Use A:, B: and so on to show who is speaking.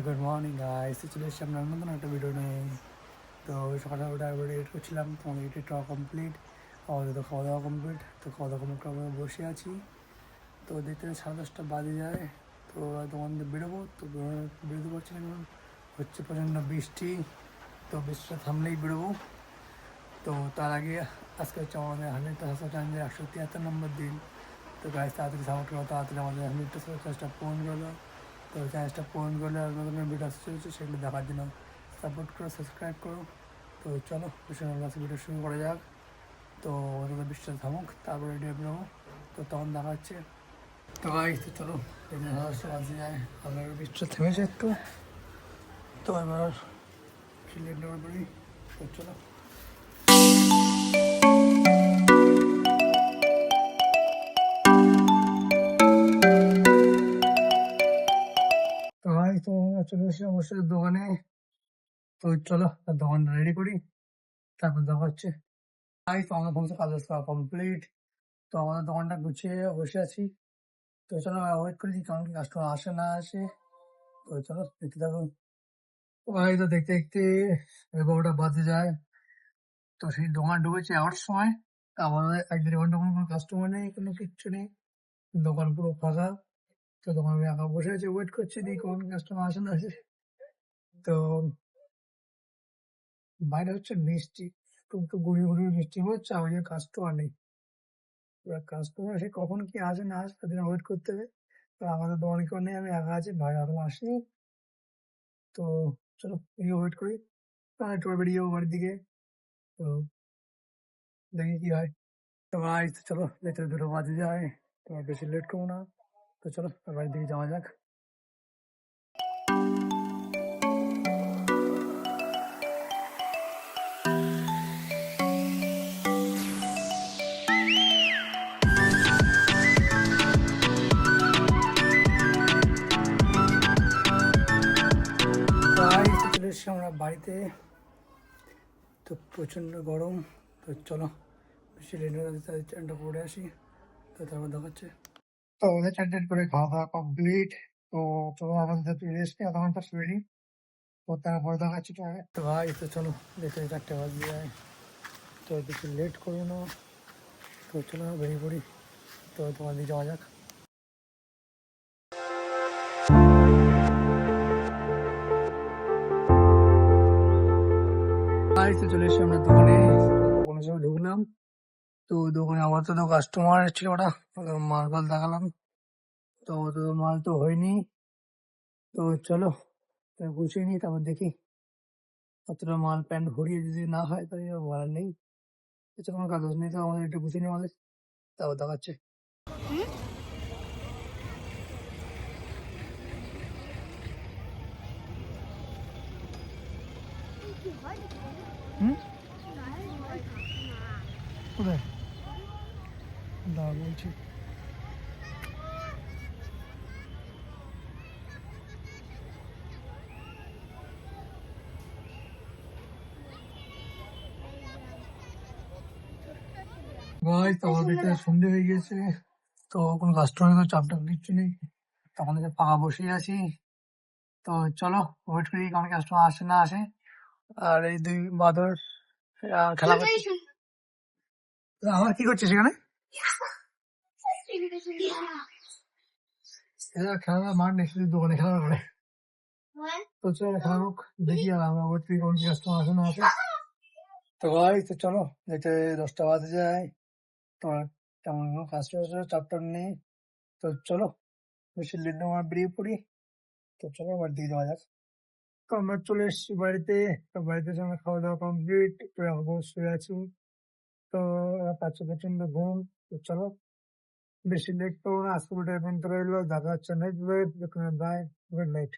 A: Good morning guys, চলে এসেছি আপনার নতুন একটা ভিডিও নিয়ে। তো সকালে ওটা একবার এডিট করছিলাম, তোমার এডিট কমপ্লিট, আমাদের তো খাওয়া দাওয়া কমপ্লিট। তো খাওয়া দাওয়া কমপ্লিট করে বসে আছি। তো দেখতে 10:30 বাজে যায়। তো দোকান দিয়ে বেরোবো, তো বেরোতে পারছি না কারণ হচ্ছে প্রচণ্ড বৃষ্টি। তো বৃষ্টিটা থামলেই বেরোবো। তো তার আগে আজকে হচ্ছে আমাদের 100টা চ্যালেঞ্জের 173 নম্বর দিন। তো গাইস তাড়াতাড়ি সাপোর্ট করো, তাড়াতাড়ি আমাদের 100টা পূরণ করলো। তো চ্যালেঞ্জটা পূরণ করলে আর নতুন ভিডিও আসতে চলছে, সেগুলো দেখার জন্য সাপোর্ট করো, সাবস্ক্রাইব করো। তো চলো আজকে ভিডিও শুরু করা যাক। তো ওদের বৃষ্টিটা থামুক, তারপরে রেডি বেরোবো। তো তখন দেখা হচ্ছে। তো গাইস তো চলো, এখানে বাজে যায়, আপনার বৃষ্টিটা থেমেছে একটু। তো এবার লেট নেওয়ার পরেই তো চলো। তো ভাই তো চলে এসে অবশ্যই দোকানে। তো চলো দোকানটা রেডি করি, তারপর দেখা হচ্ছে। ভাই তো আমাদের সমস্ত কাজ কমপ্লিট। তো আমাদের দোকানটা গুছিয়ে বসে আছি। তো চলো ওয়েট করেছি কারণ কি কাস্টমার আসে না আসে। তো চলো দেখতে থাকো। ভাই তো দেখতে দেখতে 12টা বাজে যায়। তো সেই দোকান ঢুকেছে 8টার সময়। তা আমাদের 1-1.5 ঘন্টা কোনো কাস্টমার নেই, কোনো কিচ্ছু নেই, দোকান পুরো ফাঁকা। তো দোকানে একা বসে আছে, ওয়েট করছি দেখি কোন কাস্টমার আসে না আসে। তো বাইরে হচ্ছে বৃষ্টি, একটু গুড়ি গুড়ি বৃষ্টি হচ্ছে, আর ওই যে কাস্টমার নেই। এবার কাস্টমার সে কখন কি আসে না আসে তাদের ওয়েট করতে হবে। তো আমাদের দোকানে কেউ নেই, আমি একা আছি, ভাই এখনো আসেনি। তো চলো এদিকে ওয়েট করি, একটু বেরিয়ে যাবো বাড়ির দিকে। তো দেখি কি হয়। তো ভাই তো চলো, যেতে 2টা বাজে যায়। তো আর বেশি লেট করবো না। তো চলো বাড়ির দিকে যাওয়া যাক। ভাই তো চলে এসেছি আমরা বাড়িতে। তো প্রচণ্ড গরম। তো চলো বেশি লেট হয়ে যাচ্ছে, চানটা করে আসি। তো তারপর দেখাচ্ছে। তো আমাদের চান করে খাওয়া দাওয়া কমপ্লিট। তো চলো আমাদের রেস্ট নিই 1/2 ঘন্টা শুয়ে নিই। তো তারপরে দেখাচ্ছি। তো ভাই তো চলো, দেখতে 4টে বাজে যায়। তো বেশি লেট করবো না। তো চলো বেরিয়ে পড়ি। তো তোমার দিকে যাওয়া যাক। ভাই তো চলে এসেছি আমরা দোকানে। দোকানে সব ঢুকলাম। তো দোকানে আবার তো কাস্টমার ছিল, ওটা মাল দেখালাম। তো তো মাল তো হয়নি। তো চলো তো গুছিয়ে নিই, তারপর দেখি কতটা মাল প্যান্ট ভরিয়ে যদি না হয় তাহলে আর বলার নেই। তো কোনো কাগজ নেই, তো আমাদের একটু গুছিয়ে নিই আমাদের, তারপর দেখাচ্ছে। হুম, কোথায় দাঁড়া বলছি। ভাই তো আমার দেখতে সন্ধে হয়ে গেছে। তো কোনো কাস্টমার তো চাপটা কিচ্ছু নেই, তখন থেকে ফাঁকা বসেই আছি। তো চলো ওয়েট করি কারণ কাস্টমার আসে না আসে। আর এই দুই বাদর খেলা করছে। আমার কি করছে সেখানে? এরা খেলার মাঠ নেই, শুধু দোকানে খেলা করে। তো চলো খেলা হোক, দেখি আর আমরা ওয়েট করি কোন কাস্টমার আসে না আসে। তো ভাই তো চলো, যেতে 10টা বাজে যায়। তোমার তেমন কোনো কাস্টমার চাপটা নেই। তো চলো বেশি লেট না আমরা বেরিয়ে পড়ি। তো চলো বাড়ির দিকে যাওয়া যাক। তো আমরা চলে এসেছি বাড়িতে। তো বাড়িতে এসে আমরা খাওয়া দাওয়া কমপ্লিট, একটু এখন শুয়ে আছি। তো পাচ্ছে প্রচন্ড ঘুম। তো চলো বেশি লেট করবো না, আজকে ভিডিও পর্যন্ত রইলো, দেখা হচ্ছে next video. Bye, good night.